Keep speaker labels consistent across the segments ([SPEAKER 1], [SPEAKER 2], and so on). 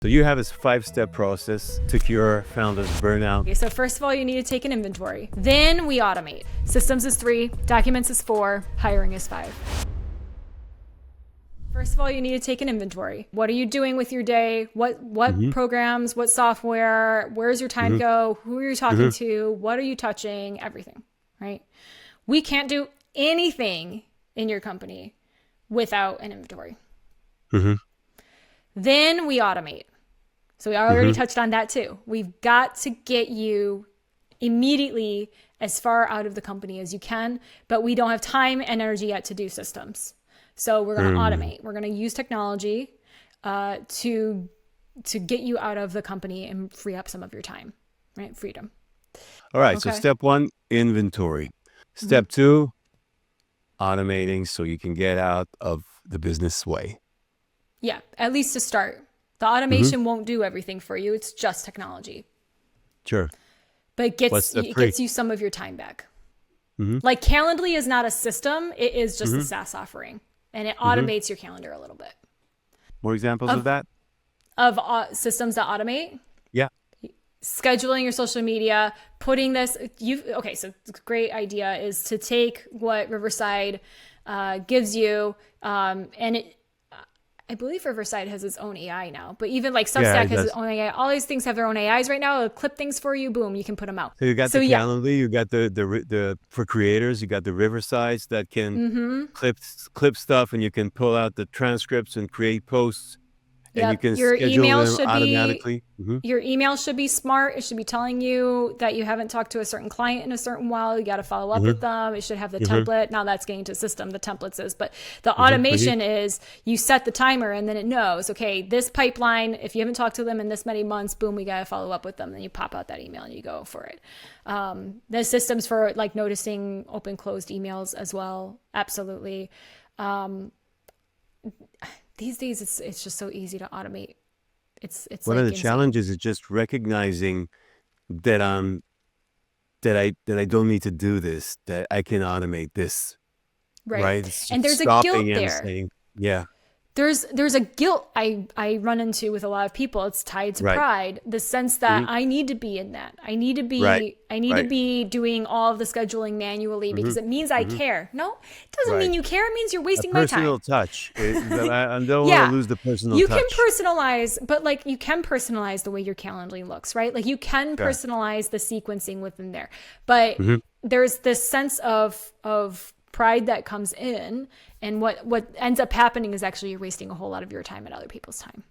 [SPEAKER 1] So you have this 5-step process to cure founders burnout.
[SPEAKER 2] Okay, so first of all, you need to take an inventory. Then we automate. Systems is 3, documents is 4, hiring is 5. First of all, you need to take an inventory. What are you doing with your day? What programs, what software, where's your time go? Who are you talking to? What are you touching? Everything, right? We can't do anything in your company without an inventory. Then we automate. So we already touched on that too. We've got to get you immediately as far out of the company as you can, but we don't have time and energy yet to do systems. So we're going to automate. We're going to use technology to get you out of the company and free up some of your time, right? Freedom.
[SPEAKER 1] All right. Okay. So step 1, inventory. Step 2, automating so you can get out of the business way.
[SPEAKER 2] Yeah, at least to start. The automation won't do everything for you. It's just technology.
[SPEAKER 1] Sure.
[SPEAKER 2] But it gets you some of your time back. Like Calendly is not a system. It is just a SaaS offering. And it automates your calendar a little bit.
[SPEAKER 1] More examples of that?
[SPEAKER 2] Of systems that automate?
[SPEAKER 1] Yeah.
[SPEAKER 2] Scheduling your social media, putting this... Okay, so it's a great idea is to take what Riverside gives you and I believe Riverside has its own AI now, but even like Substack has its own AI. All these things have their own AIs right now. It'll clip things for you. Boom, you can put them out.
[SPEAKER 1] So you got the Calendly, you got the for creators, you got the Riversides that can clip stuff, and you can pull out the transcripts and create posts. And you can schedule them automatically.
[SPEAKER 2] Your email should be smart. It should be telling you that you haven't talked to a certain client in a certain while. You got to follow up with them. It should have the template. Now that's getting to system, the templates is. But the automation is you set the timer and then it knows, okay, this pipeline, if you haven't talked to them in this many months, boom, we got to follow up with them. Then you pop out that email and you go for it. There's systems for like noticing open, closed emails as well. Absolutely. These days, it's just so easy to automate. It's
[SPEAKER 1] one of the challenges is just recognizing that I don't need to do this, that I can automate this, right?
[SPEAKER 2] And there's a guilt there.
[SPEAKER 1] Saying, yeah.
[SPEAKER 2] There's a guilt I run into with a lot of people. It's tied to pride, the sense that I need to be in that. I need to be to be doing all of the scheduling manually because it means I care. No, it doesn't mean you care. It means you're wasting my time.
[SPEAKER 1] Personal touch. I don't want to lose the personal touch.
[SPEAKER 2] You can personalize, but like you can personalize the way your Calendly looks, right? Like you can personalize the sequencing within there. But there's this sense of pride that comes in, and what ends up happening is actually you're wasting a whole lot of your time and other people's time.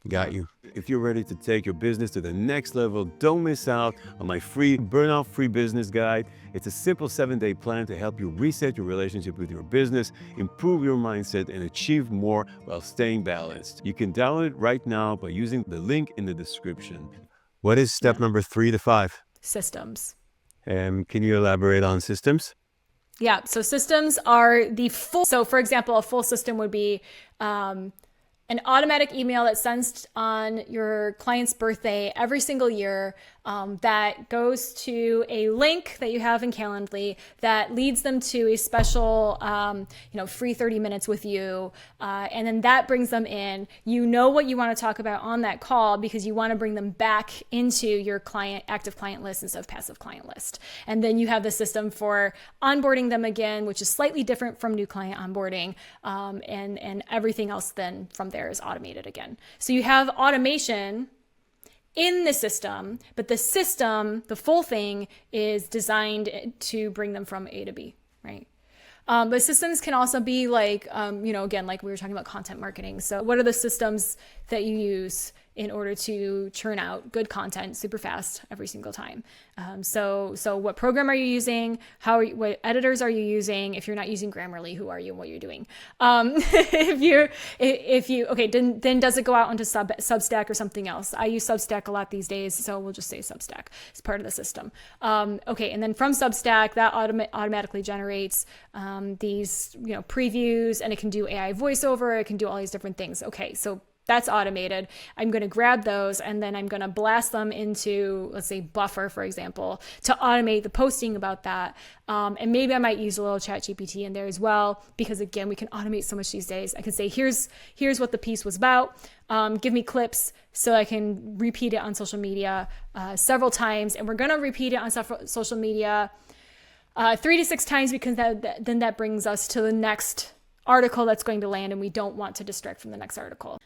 [SPEAKER 1] Got you. If you're ready to take your business to the next level, don't miss out on my free Burnout Free Business Guide. It's a simple 7-day plan to help you reset your relationship with your business, improve your mindset, and achieve more while staying balanced. You can download it right now by using the link in the description. What is step number 3 to 5?
[SPEAKER 2] Systems.
[SPEAKER 1] Can you elaborate on systems?
[SPEAKER 2] Yeah, so systems are the full. So for example, a full system would be an automatic email that sends on your client's birthday every single year that goes to a link that you have in Calendly that leads them to a special, free 30 minutes with you. And then that brings them in. You know what you want to talk about on that call because you want to bring them back into your active client list instead of passive client list. And then you have the system for onboarding them again, which is slightly different from new client onboarding. And everything else then from there is automated again. So you have automation in the system, but the system, the full thing, is designed to bring them from A to B, right? But systems can also be like, again, like we were talking about content marketing. So what are the systems that you use in order to churn out good content super fast every single time? So what program are you using? What editors are you using? If you're not using Grammarly, who are you and what you're doing? Then does it go out onto Substack or something else? I use Substack a lot these days, so we'll just say Substack is part of the system. And then from Substack, that automatically generates these previews, and it can do AI voiceover. It can do all these different things. Okay, so That's automated. I'm going to grab those and then I'm going to blast them into, let's say, Buffer, for example, to automate the posting about that. And maybe I might use a little chat GPT in there as well, because again, we can automate so much these days. I can say, here's what the piece was about. Give me clips so I can repeat it on social media several times. And we're going to repeat it on social media 3 to 6 times, because then that brings us to the next article that's going to land, and we don't want to distract from the next article.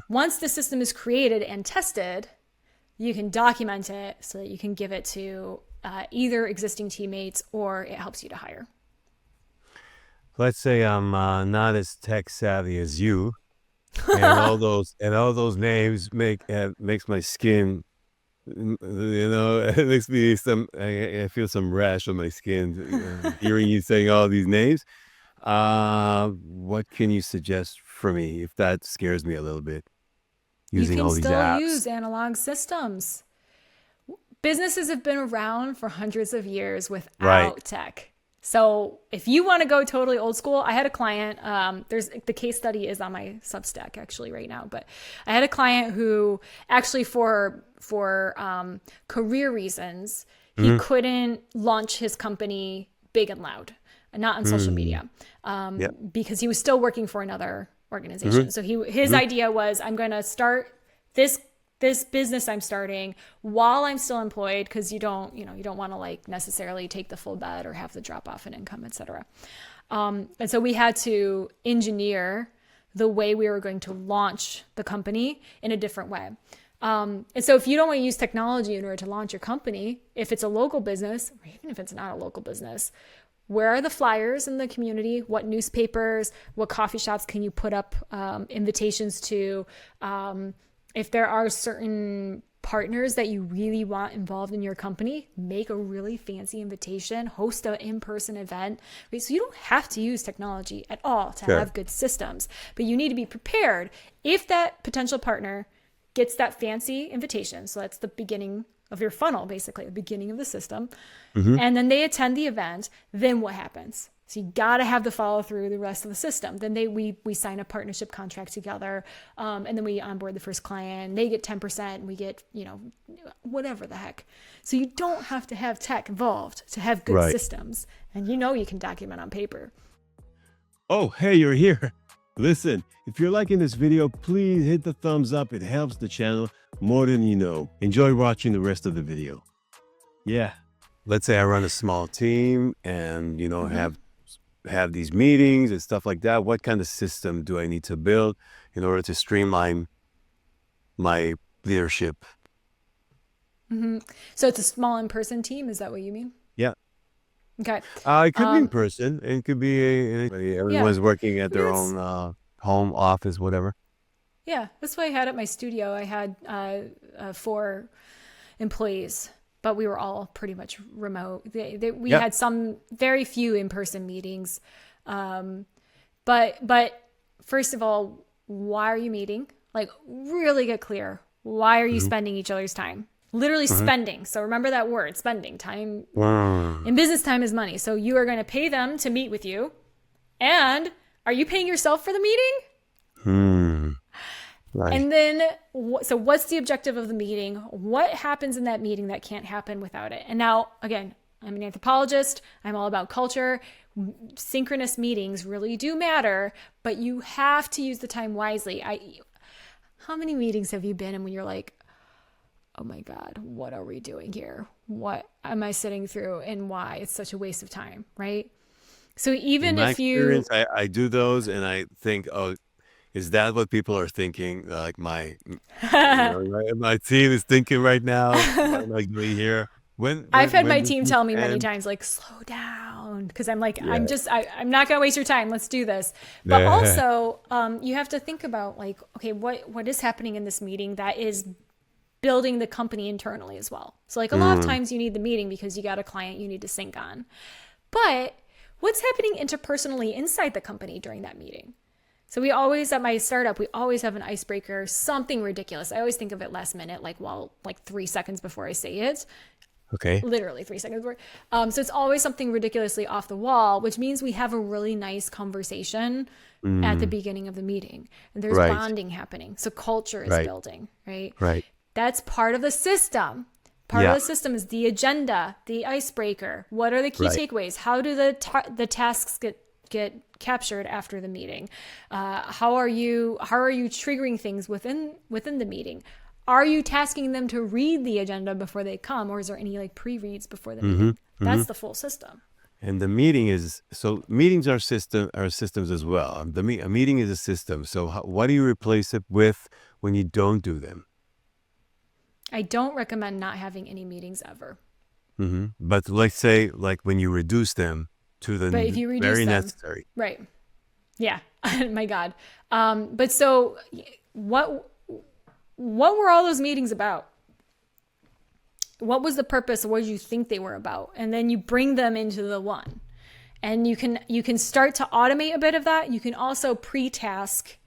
[SPEAKER 2] Once the system is created and tested, you can document it so that you can give it to either existing teammates, or it helps you to hire.
[SPEAKER 1] Let's say I'm not as tech savvy as you, and all those names makes my skin, it makes me I feel some rash on my skin hearing you saying all these names. What can you suggest for me if that scares me a little bit? Using all these apps.
[SPEAKER 2] You can still use analog systems. Businesses have been around for hundreds of years without tech. So if you want to go totally old school, I had a client, the case study is on my Substack actually right now, but I had a client who actually for career reasons, he couldn't launch his company big and loud, not on social media, because he was still working for another organization. So his idea was, I'm going to start this business I'm starting while I'm still employed, because you don't want to like necessarily take the full bet or have the drop off in income, etc. And so we had to engineer the way we were going to launch the company in a different way. And so if you don't want to use technology in order to launch your company, if it's a local business, or even if it's not a local business, where are the flyers in the community? What newspapers, what coffee shops can you put up invitations to? If there are certain partners that you really want involved in your company, make a really fancy invitation, host an in-person event. Right? So you don't have to use technology at all to have good systems, but you need to be prepared if that potential partner gets that fancy invitation. So that's the beginning of your funnel, basically the beginning of the system. And then they attend the event. Then what happens? So you got to have the follow through the rest of the system. Then we sign a partnership contract together, and then we onboard the first client. They get 10%, and we get whatever the heck. So you don't have to have tech involved to have good systems, and you can document on paper.
[SPEAKER 1] Oh, hey, you're here. Listen, if you're liking this video, please hit the thumbs up. It helps the channel more than you know. Enjoy watching the rest of the video. Yeah. Let's say I run a small team and, have these meetings and stuff like that. What kind of system do I need to build in order to streamline my leadership?
[SPEAKER 2] So it's a small in-person team. Is that what you mean?
[SPEAKER 1] Yeah.
[SPEAKER 2] Okay.
[SPEAKER 1] It could be in person. It could be everyone's working at their own home office, whatever.
[SPEAKER 2] Yeah, that's what I had at my studio. I had 4 employees, but we were all pretty much remote. We had some very few in-person meetings. But first of all, why are you meeting? Like, really get clear. Why are you spending each other's time? Literally spending. So remember that word, spending. Time in business, time is money. So you are going to pay them to meet with you. And are you paying yourself for the meeting?
[SPEAKER 1] Right.
[SPEAKER 2] And then, so what's the objective of the meeting? What happens in that meeting that can't happen without it? And now, again, I'm an anthropologist. I'm all about culture. Synchronous meetings really do matter, but you have to use the time wisely. How many meetings have you been in when you're like, oh my God, what are we doing here? What am I sitting through, and why? It's such a waste of time, right? So even
[SPEAKER 1] in my
[SPEAKER 2] if you...
[SPEAKER 1] experience, I do those and I think, oh, is that what people are thinking? Like my team is thinking right now. What am I doing here?
[SPEAKER 2] I've had my team tell me many times, like, slow down, because I'm like, I'm not gonna waste your time. Let's do this. But also, you have to think about, like, okay, what is happening in this meeting that is building the company internally as well. So like a lot of times you need the meeting because you got a client you need to sync on. But what's happening interpersonally inside the company during that meeting? So we always, at my startup, we always have an icebreaker, something ridiculous. I always think of it last minute, like 3 seconds before I say it.
[SPEAKER 1] Okay.
[SPEAKER 2] literally 3 seconds worth. So it's always something ridiculously off the wall, which means we have a really nice conversation at the
[SPEAKER 1] Mm,
[SPEAKER 2] beginning of the meeting, and there's
[SPEAKER 1] right.
[SPEAKER 2] bonding happening. So culture is
[SPEAKER 1] Right.
[SPEAKER 2] building, right?
[SPEAKER 1] Right.
[SPEAKER 2] That's part of the system. Part of
[SPEAKER 1] Yeah.
[SPEAKER 2] the system is the agenda, the icebreaker. What are the key
[SPEAKER 1] Right.
[SPEAKER 2] takeaways? How do the tasks get captured after the meeting? How are you triggering things within the meeting? Are you tasking them to read the agenda before they come, or is there any like pre-reads before the
[SPEAKER 1] Mm-hmm.
[SPEAKER 2] meeting?
[SPEAKER 1] Mm-hmm.
[SPEAKER 2] That's the full system.
[SPEAKER 1] And the meeting is, so meetings are systems as well. A meeting is a system. So what do you replace it with when you don't do them?
[SPEAKER 2] I don't recommend not having any meetings ever.
[SPEAKER 1] Mm-hmm. But let's say like when you reduce them to the
[SPEAKER 2] But if you reduce
[SPEAKER 1] very
[SPEAKER 2] them,
[SPEAKER 1] necessary.
[SPEAKER 2] right? Yeah. My God. But so what were all those meetings about? What was the purpose? What did you think they were about? And then you bring them into the one. And you can start to automate a bit of that. You can also pre-task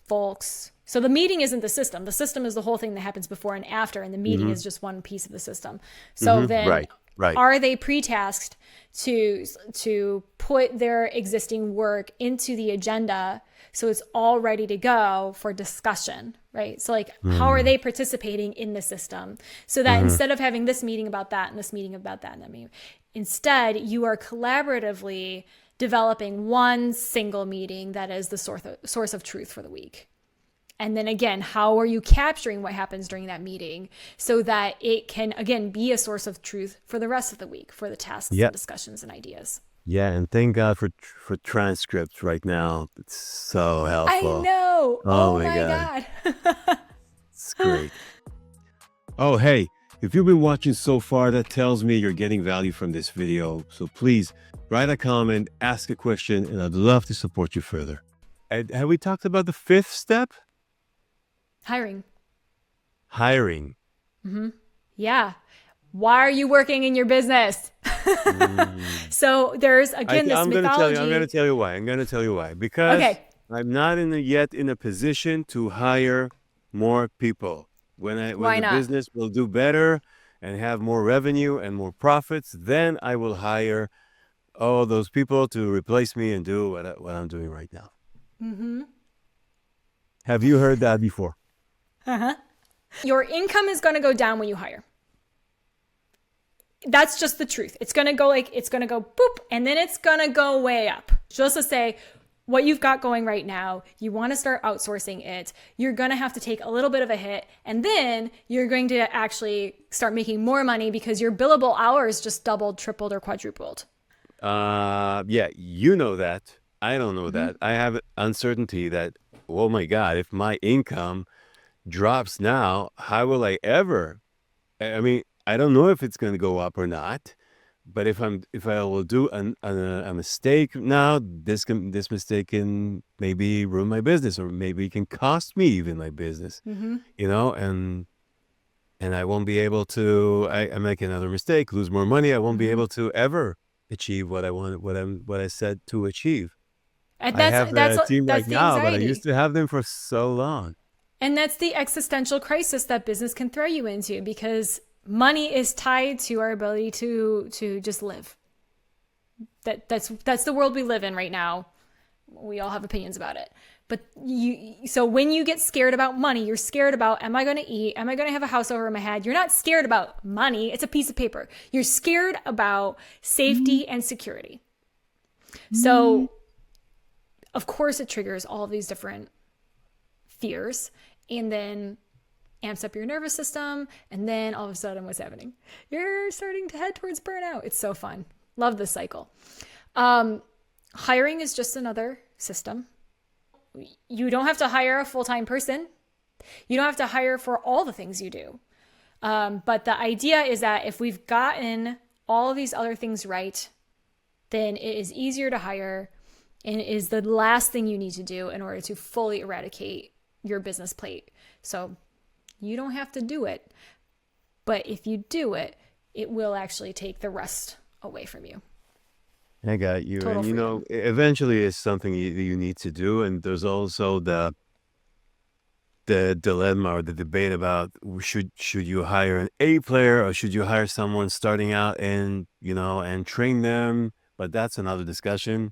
[SPEAKER 2] folks. So the meeting isn't the system. The system is the whole thing that happens before and after, and the meeting
[SPEAKER 1] Mm-hmm.
[SPEAKER 2] is just one piece of the system. So
[SPEAKER 1] Mm-hmm.
[SPEAKER 2] then
[SPEAKER 1] Right. Right.
[SPEAKER 2] are they pre-tasked to put their existing work into the agenda so it's all ready to go for discussion, right? So like how are they participating in the system so that
[SPEAKER 1] Mm-hmm.
[SPEAKER 2] instead of having this meeting about that and this meeting about that and that meeting, instead you are collaboratively developing one single meeting that is the source of truth for the week. And then again, how are you capturing what happens during that meeting so that it can, again, be a source of truth for the rest of the week, for the tasks
[SPEAKER 1] Yeah.
[SPEAKER 2] and discussions and ideas?
[SPEAKER 1] Yeah. And thank God for transcripts right now. It's so
[SPEAKER 2] I
[SPEAKER 1] helpful.
[SPEAKER 2] know.
[SPEAKER 1] Oh
[SPEAKER 2] Oh
[SPEAKER 1] my
[SPEAKER 2] my
[SPEAKER 1] God.
[SPEAKER 2] God.
[SPEAKER 1] It's great. Oh, hey, if you've been watching so far, that tells me you're getting value from this video. So please write a comment, ask a question, and I'd love to support you further. And have we talked about the fifth step?
[SPEAKER 2] Hiring.
[SPEAKER 1] Hiring.
[SPEAKER 2] Yeah. Why are you working in your business? So there's, again, this
[SPEAKER 1] I'm going to tell you. I'm going to
[SPEAKER 2] mythology.
[SPEAKER 1] tell you why. I'm going to tell you why. Because
[SPEAKER 2] Okay.
[SPEAKER 1] I'm not yet in a position to hire more people. When
[SPEAKER 2] Why
[SPEAKER 1] the
[SPEAKER 2] not?
[SPEAKER 1] business will do better and have more revenue and more profits, then I will hire all those people to replace me and do what I'm doing right now. Have you heard that before?
[SPEAKER 2] Your income is going to go down when you hire. That's just the truth. It's going to go boop, and then it's going to go way up. Just to say, what you've got going right now, you want to start outsourcing it. You're going to have to take a little bit of a hit, and then you're going to actually start making more money because your billable hours just doubled, tripled, or quadrupled.
[SPEAKER 1] Yeah, you know that. I don't know that. I have uncertainty that, oh my God, if my income drops now, how will I ever? I mean, I don't know if it's going to go up or not. But if I will do a mistake now, this mistake can maybe ruin my business, or maybe it can cost me even my business. You know, and I won't be able to. I make another mistake, lose more money. I won't be able to ever achieve what I want, what I said to achieve.
[SPEAKER 2] And
[SPEAKER 1] I have a team right
[SPEAKER 2] that's the
[SPEAKER 1] now, but I used
[SPEAKER 2] anxiety.
[SPEAKER 1] to have them for so long.
[SPEAKER 2] And that's the existential crisis that business can throw you into because money is tied to our ability to just live. That's the world we live in right now. We all have opinions about it. But so when you get scared about money, you're scared about, am I going to eat? Am I going to have a house over my head? You're not scared about money. It's a piece of paper. You're scared about safety and security. So of course it triggers all of these different fears and then amps up your nervous system. And then all of a sudden what's happening? You're starting to head towards burnout. It's so fun. Love this cycle. Hiring is just another system. You don't have to hire a full-time person. You don't have to hire for all the things you do. But the idea is that if we've gotten all of these other things right, then it is easier to hire and it is the last thing you need to do in order to fully eradicate your business plate. So you don't have to do it. But if you do it, it will actually take the rest away from you.
[SPEAKER 1] I got you.
[SPEAKER 2] Total
[SPEAKER 1] And, you know,
[SPEAKER 2] freedom.
[SPEAKER 1] eventually it's something you need to do. And there's also the dilemma or the debate about should you hire an A player or should you hire someone starting out and and train them? But that's another discussion.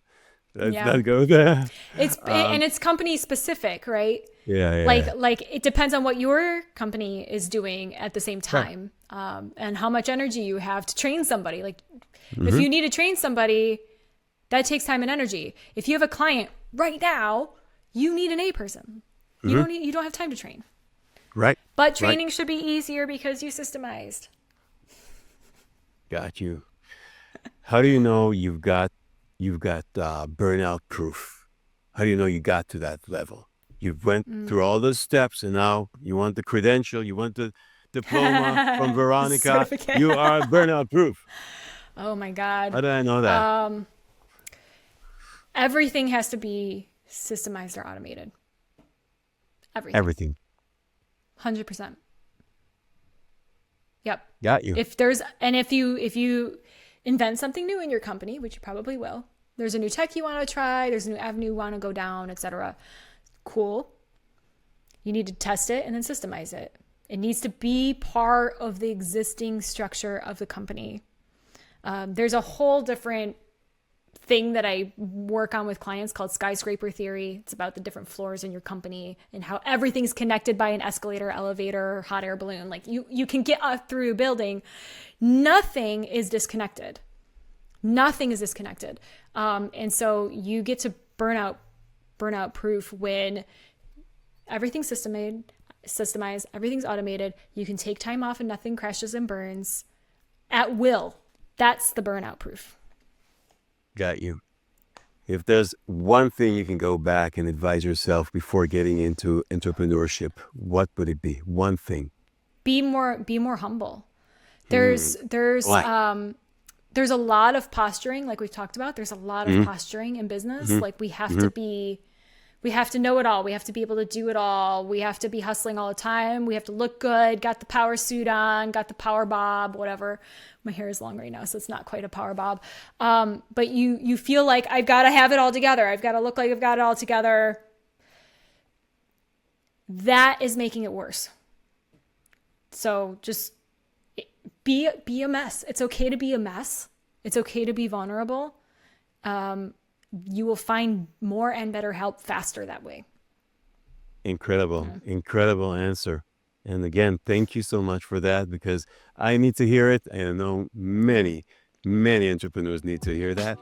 [SPEAKER 1] Let's
[SPEAKER 2] Yeah.
[SPEAKER 1] not go there.
[SPEAKER 2] And it's company specific, right?
[SPEAKER 1] Yeah,
[SPEAKER 2] Like
[SPEAKER 1] yeah,
[SPEAKER 2] it depends on what your company is doing at the same
[SPEAKER 1] right.
[SPEAKER 2] time, and how much energy you have to train somebody. Like if
[SPEAKER 1] Mm-hmm.
[SPEAKER 2] you need to train somebody, that takes time and energy. If you have a client right now, you need an A person.
[SPEAKER 1] Mm-hmm.
[SPEAKER 2] You don't have time to train.
[SPEAKER 1] Right,
[SPEAKER 2] But
[SPEAKER 1] right.
[SPEAKER 2] training should be easier because you systemized.
[SPEAKER 1] Got you. How do you know you've got burnout proof? How do you know you got to that level? You went through all those steps, and now you want the credential, you want the diploma from Veronica.
[SPEAKER 2] Certificate.
[SPEAKER 1] You are burnout proof.
[SPEAKER 2] Oh my God.
[SPEAKER 1] How did I know that?
[SPEAKER 2] Everything has to be systemized or automated. Everything.
[SPEAKER 1] Everything.
[SPEAKER 2] 100%. Yep.
[SPEAKER 1] Got you.
[SPEAKER 2] If you invent something new in your company, which you probably will, there's a new tech you want to try, there's a new avenue you want to go down, etc. Cool. You need to test it and then systemize it. It needs to be part of the existing structure of the company. There's a whole different thing that I work on with clients called skyscraper theory. It's about the different floors in your company and how everything's connected by an escalator, elevator, hot air balloon. Like you can get up through a building. Nothing is disconnected. Nothing is disconnected. And so you get to burnout proof when everything's systemized, everything's automated. You can take time off and nothing crashes and burns at will. That's the burnout proof.
[SPEAKER 1] Got you. If there's one thing you can go back and advise yourself before getting into entrepreneurship, what would it be? One thing.
[SPEAKER 2] Be more humble. There's
[SPEAKER 1] Why?
[SPEAKER 2] there's a lot of posturing, like we've talked about. There's a lot of posturing in business. Like we have to know it all. We have to be able to do it all. We have to be hustling all the time. We have to look good, got the power suit on, got the power bob, whatever. My hair is long right now, so it's not quite a power bob. But you feel like I've got to have it all together. I've got to look like I've got it all together. That is making it worse. So just be a mess. It's okay to be a mess. It's okay to be vulnerable. You will find more and better help faster that way.
[SPEAKER 1] Incredible, incredible answer. And again, thank you so much for that because I need to hear it. And I know many, many entrepreneurs need to hear that.